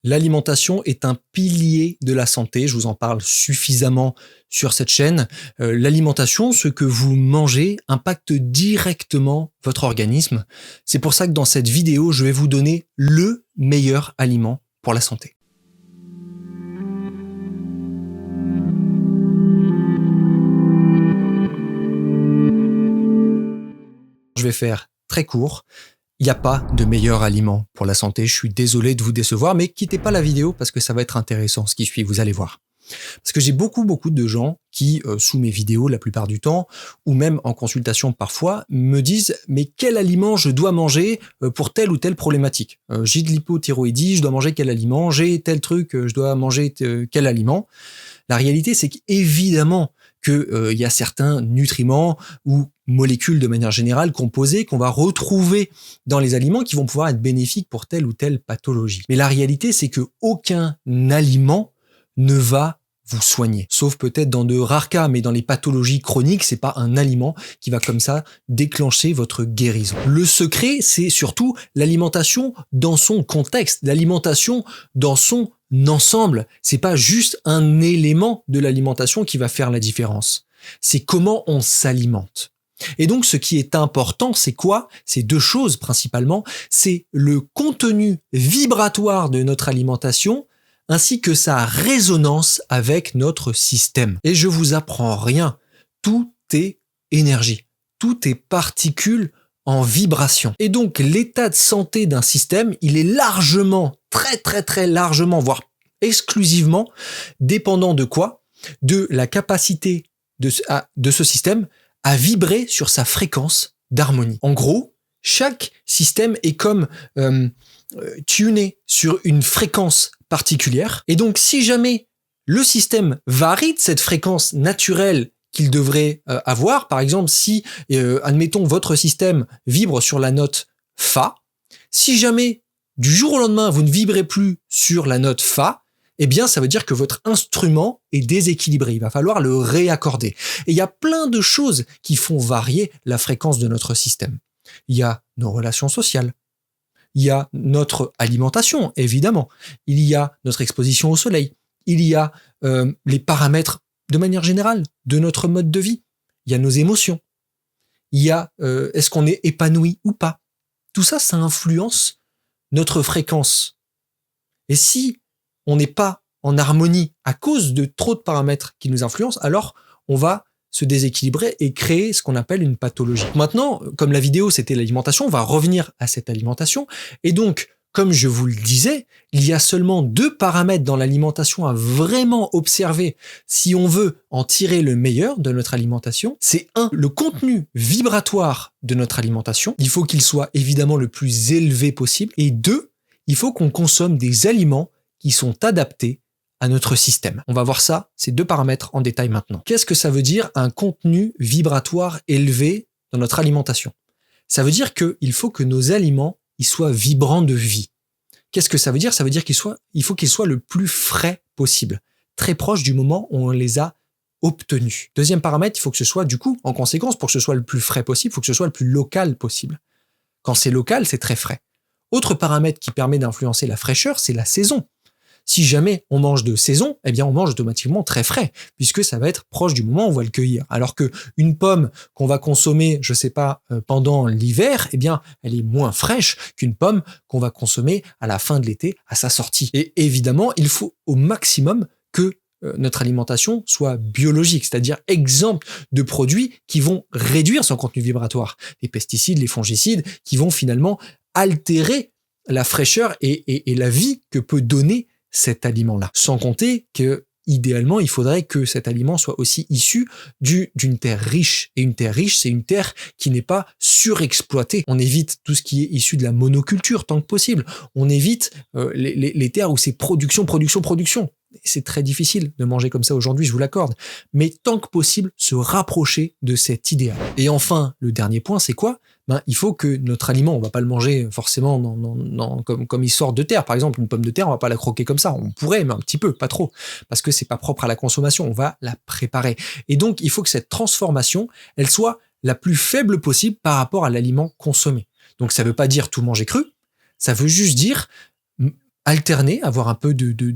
L'alimentation est un pilier de la santé, je vous en parle suffisamment sur cette chaîne. L'alimentation, ce que vous mangez, impacte directement votre organisme. C'est pour ça que dans cette vidéo, je vais vous donner le meilleur aliment pour la santé. Je vais faire très court. Il n'y a pas de meilleur aliment pour la santé. Je suis désolé de vous décevoir, mais quittez pas la vidéo parce que ça va être intéressant ce qui suit, vous allez voir. Parce que j'ai beaucoup de gens qui, sous mes vidéos la plupart du temps, ou même en consultation parfois, me disent « mais quel aliment je dois manger pour telle ou telle problématique ?» J'ai de l'hypothyroïdie, je dois manger quel aliment ? J'ai tel truc, je dois manger quel aliment ? La réalité, c'est qu'évidemment qu'il y a certains nutriments ou molécules de manière générale composées qu'on va retrouver dans les aliments qui vont pouvoir être bénéfiques pour telle ou telle pathologie. Mais la réalité, c'est qu'aucun aliment ne va vous soigner. Sauf peut-être dans de rares cas, mais dans les pathologies chroniques, c'est pas un aliment qui va comme ça déclencher votre guérison. Le secret, c'est surtout l'alimentation dans son contexte, l'alimentation dans son ensemble. C'est pas juste un élément de l'alimentation qui va faire la différence. C'est comment on s'alimente. Et donc, ce qui est important, c'est quoi ? C'est deux choses principalement. C'est le contenu vibratoire de notre alimentation ainsi que sa résonance avec notre système. Et je vous apprends rien. Tout est énergie. Tout est particules en vibration. Et donc, l'état de santé d'un système, il est largement, très largement, voire exclusivement, dépendant de quoi ? De la capacité de ce système à vibrer sur sa fréquence d'harmonie. En gros, chaque système est comme tuné sur une fréquence particulière. Et donc, si jamais le système varie de cette fréquence naturelle qu'il devrait avoir, par exemple, si, admettons, votre système vibre sur la note Fa, si jamais du jour au lendemain, vous ne vibrez plus sur la note Fa, eh bien, ça veut dire que votre instrument est déséquilibré. Il va falloir le réaccorder. Et il y a plein de choses qui font varier la fréquence de notre système. Il y a nos relations sociales. Il y a notre alimentation, évidemment. Il y a notre exposition au soleil. Il y a les paramètres, de manière générale, de notre mode de vie. Il y a nos émotions. Il y a est-ce qu'on est épanoui ou pas. Tout ça, ça influence notre fréquence. Et si on n'est pas en harmonie à cause de trop de paramètres qui nous influencent, alors on va se déséquilibrer et créer ce qu'on appelle une pathologie. Maintenant, comme la vidéo c'était l'alimentation, on va revenir à cette alimentation. Et donc, comme je vous le disais, il y a seulement 2 paramètres dans l'alimentation à vraiment observer si on veut en tirer le meilleur de notre alimentation. C'est 1, le contenu vibratoire de notre alimentation. Il faut qu'il soit évidemment le plus élevé possible. Et 2, il faut qu'on consomme des aliments qui sont adaptés à notre système. On va voir ça, ces 2 paramètres en détail maintenant. Qu'est-ce que ça veut dire un contenu vibratoire élevé dans notre alimentation ? Ça veut dire qu'il faut que nos aliments ils soient vibrants de vie. Qu'est-ce que ça veut dire ? Ça veut dire qu'il faut qu'ils soient le plus frais possible, très proche du moment où on les a obtenus. Deuxième paramètre, il faut que ce soit du coup, en conséquence, pour que ce soit le plus frais possible, il faut que ce soit le plus local possible. Quand c'est local, c'est très frais. Autre paramètre qui permet d'influencer la fraîcheur, c'est la saison. Si jamais on mange de saison, eh bien on mange automatiquement très frais, puisque ça va être proche du moment où on va le cueillir. Alors que une pomme qu'on va consommer, je sais pas, pendant l'hiver, eh bien elle est moins fraîche qu'une pomme qu'on va consommer à la fin de l'été, à sa sortie. Et évidemment, il faut au maximum que notre alimentation soit biologique, c'est-à-dire exempte de produits qui vont réduire son contenu vibratoire. Les pesticides, les fongicides, qui vont finalement altérer la fraîcheur et la vie que peut donner cet aliment-là. Sans compter que, idéalement, il faudrait que cet aliment soit aussi issu d'une terre riche. Et une terre riche, c'est une terre qui n'est pas surexploitée. On évite tout ce qui est issu de la monoculture tant que possible. On évite les terres où c'est production. C'est très difficile de manger comme ça aujourd'hui, je vous l'accorde. Mais tant que possible, se rapprocher de cet idéal. Et enfin, le dernier point, c'est quoi ? Il faut que notre aliment, on va pas le manger forcément comme il sort de terre. Par exemple, une pomme de terre, on va pas la croquer comme ça. On pourrait, mais un petit peu, pas trop. Parce que c'est pas propre à la consommation. On va la préparer. Et donc, il faut que cette transformation, elle soit la plus faible possible par rapport à l'aliment consommé. Donc, ça veut pas dire tout manger cru. Ça veut juste dire alterner, avoir un peu de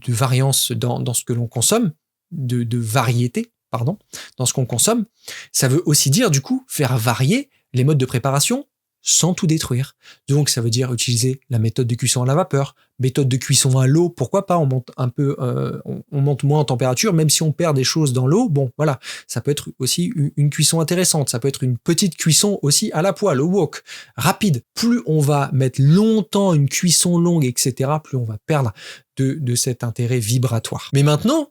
variance dans ce que l'on consomme, de variété, pardon, dans ce qu'on consomme. Ça veut aussi dire, du coup, faire varier les modes de préparation sans tout détruire. Donc, ça veut dire utiliser la méthode de cuisson à la vapeur, méthode de cuisson à l'eau, pourquoi pas, on monte un peu, on monte moins en température, même si on perd des choses dans l'eau, bon, voilà, ça peut être aussi une cuisson intéressante, ça peut être une petite cuisson aussi à la poêle, au wok, rapide. Plus on va mettre longtemps une cuisson longue, etc., plus on va perdre de cet intérêt vibratoire. Mais maintenant,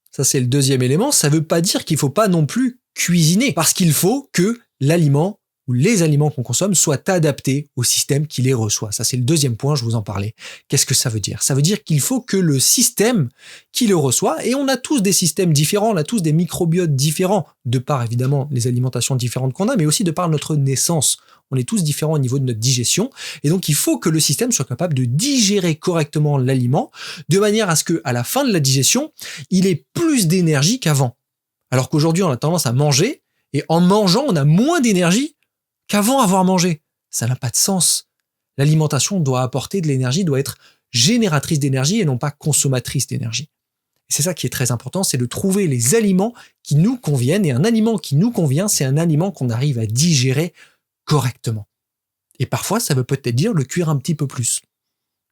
ça c'est le deuxième élément, ça veut pas dire qu'il faut pas non plus cuisiner, parce qu'il faut que l'aliment ou les aliments qu'on consomme soient adaptés au système qui les reçoit. Ça, c'est le deuxième point, je vous en parlais. Qu'est-ce que ça veut dire? Ça veut dire qu'il faut que le système qui le reçoit, et on a tous des systèmes différents, on a tous des microbiotes différents, de par évidemment les alimentations différentes qu'on a, mais aussi de par notre naissance. On est tous différents au niveau de notre digestion, et donc il faut que le système soit capable de digérer correctement l'aliment, de manière à ce qu'à la fin de la digestion, il ait plus d'énergie qu'avant. Alors qu'aujourd'hui, on a tendance à manger, et en mangeant, on a moins d'énergie qu'avant avoir mangé. Ça n'a pas de sens. L'alimentation doit apporter de l'énergie, doit être génératrice d'énergie et non pas consommatrice d'énergie. Et c'est ça qui est très important, c'est de trouver les aliments qui nous conviennent. Et un aliment qui nous convient, c'est un aliment qu'on arrive à digérer correctement. Et parfois, ça veut peut-être dire le cuire un petit peu plus.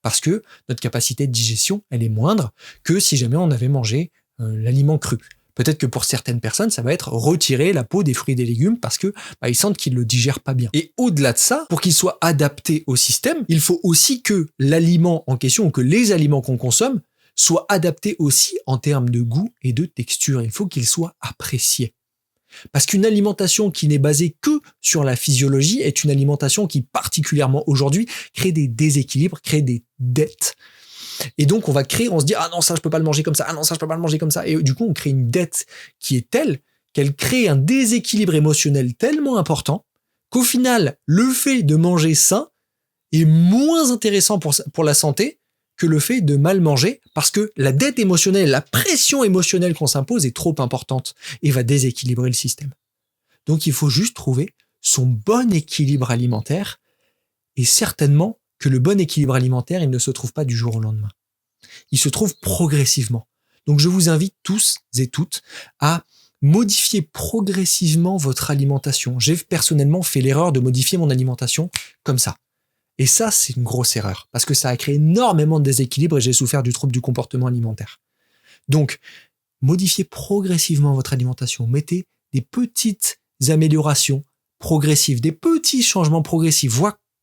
Parce que notre capacité de digestion, elle est moindre que si jamais on avait mangé l'aliment cru. Peut-être que pour certaines personnes, ça va être retirer la peau des fruits et des légumes parce que ils sentent qu'ils le digèrent pas bien. Et au-delà de ça, pour qu'il soit adapté au système, il faut aussi que l'aliment en question, ou que les aliments qu'on consomme, soient adaptés aussi en termes de goût et de texture. Il faut qu'ils soient appréciés. Parce qu'une alimentation qui n'est basée que sur la physiologie est une alimentation qui, particulièrement aujourd'hui, crée des déséquilibres, crée des dettes. Et donc, on va créer, on se dit, ah non, ça, je peux pas le manger comme ça, ah non, ça, je peux pas le manger comme ça. Et du coup, on crée une dette qui est telle qu'elle crée un déséquilibre émotionnel tellement important qu'au final, le fait de manger sain est moins intéressant pour la santé que le fait de mal manger parce que la dette émotionnelle, la pression émotionnelle qu'on s'impose est trop importante et va déséquilibrer le système. Donc, il faut juste trouver son bon équilibre alimentaire et certainement que le bon équilibre alimentaire, il ne se trouve pas du jour au lendemain. Il se trouve progressivement. Donc je vous invite tous et toutes à modifier progressivement votre alimentation. J'ai personnellement fait l'erreur de modifier mon alimentation comme ça. Et ça, c'est une grosse erreur, parce que ça a créé énormément de déséquilibre et j'ai souffert du trouble du comportement alimentaire. Donc, modifiez progressivement votre alimentation. Mettez des petites améliorations progressives, des petits changements progressifs.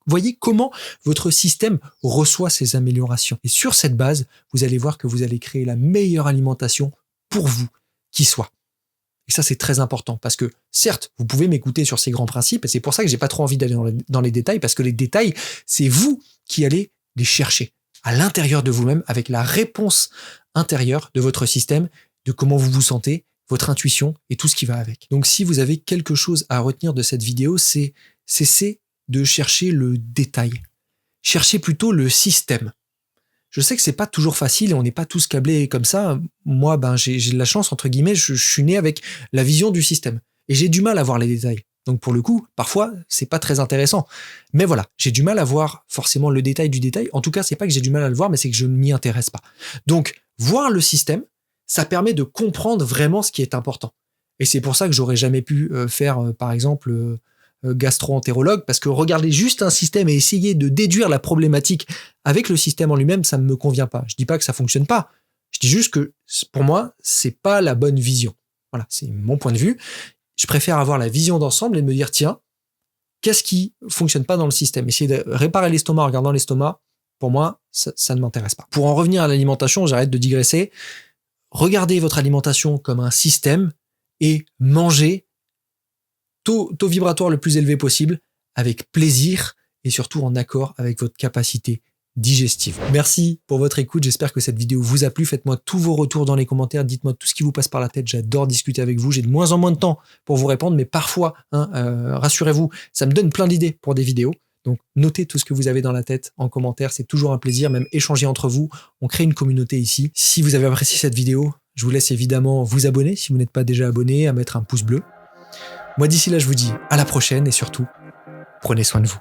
Voyez comment votre système reçoit ces améliorations. Et sur cette base, vous allez voir que vous allez créer la meilleure alimentation pour vous qui soit. Et ça, c'est très important parce que, certes, vous pouvez m'écouter sur ces grands principes et c'est pour ça que j'ai pas trop envie d'aller dans les détails parce que les détails, c'est vous qui allez les chercher à l'intérieur de vous-même avec la réponse intérieure de votre système, de comment vous vous sentez, votre intuition et tout ce qui va avec. Donc, si vous avez quelque chose à retenir de cette vidéo, c'est cesser de chercher le détail. Cherchez plutôt le système. Je sais que c'est pas toujours facile et on n'est pas tous câblés comme ça. Moi, j'ai de la chance, entre guillemets, je suis né avec la vision du système. Et j'ai du mal à voir les détails. Donc pour le coup, parfois, c'est pas très intéressant. Mais voilà, j'ai du mal à voir forcément le détail du détail. En tout cas, c'est pas que j'ai du mal à le voir, mais c'est que je ne m'y intéresse pas. Donc, voir le système, ça permet de comprendre vraiment ce qui est important. Et c'est pour ça que j'aurais jamais pu faire, par exemple, gastro-entérologue, parce que regarder juste un système et essayer de déduire la problématique avec le système en lui-même, ça ne me convient pas. Je dis pas que ça fonctionne pas. Je dis juste que pour moi, c'est pas la bonne vision. Voilà, c'est mon point de vue. Je préfère avoir la vision d'ensemble et me dire, tiens, qu'est-ce qui fonctionne pas dans le système? Essayer de réparer l'estomac en regardant l'estomac, pour moi, ça ne m'intéresse pas. Pour en revenir à l'alimentation, j'arrête de digresser. Regardez votre alimentation comme un système et mangez taux vibratoire le plus élevé possible, avec plaisir et surtout en accord avec votre capacité digestive. Merci pour votre écoute, j'espère que cette vidéo vous a plu. Faites-moi tous vos retours dans les commentaires, dites-moi tout ce qui vous passe par la tête, j'adore discuter avec vous. J'ai de moins en moins de temps pour vous répondre, mais parfois, rassurez-vous, ça me donne plein d'idées pour des vidéos. Donc notez tout ce que vous avez dans la tête en commentaire, c'est toujours un plaisir, même échanger entre vous. On crée une communauté ici. Si vous avez apprécié cette vidéo, je vous laisse évidemment vous abonner si vous n'êtes pas déjà abonné, à mettre un pouce bleu. Moi, d'ici là, je vous dis à la prochaine et surtout, prenez soin de vous.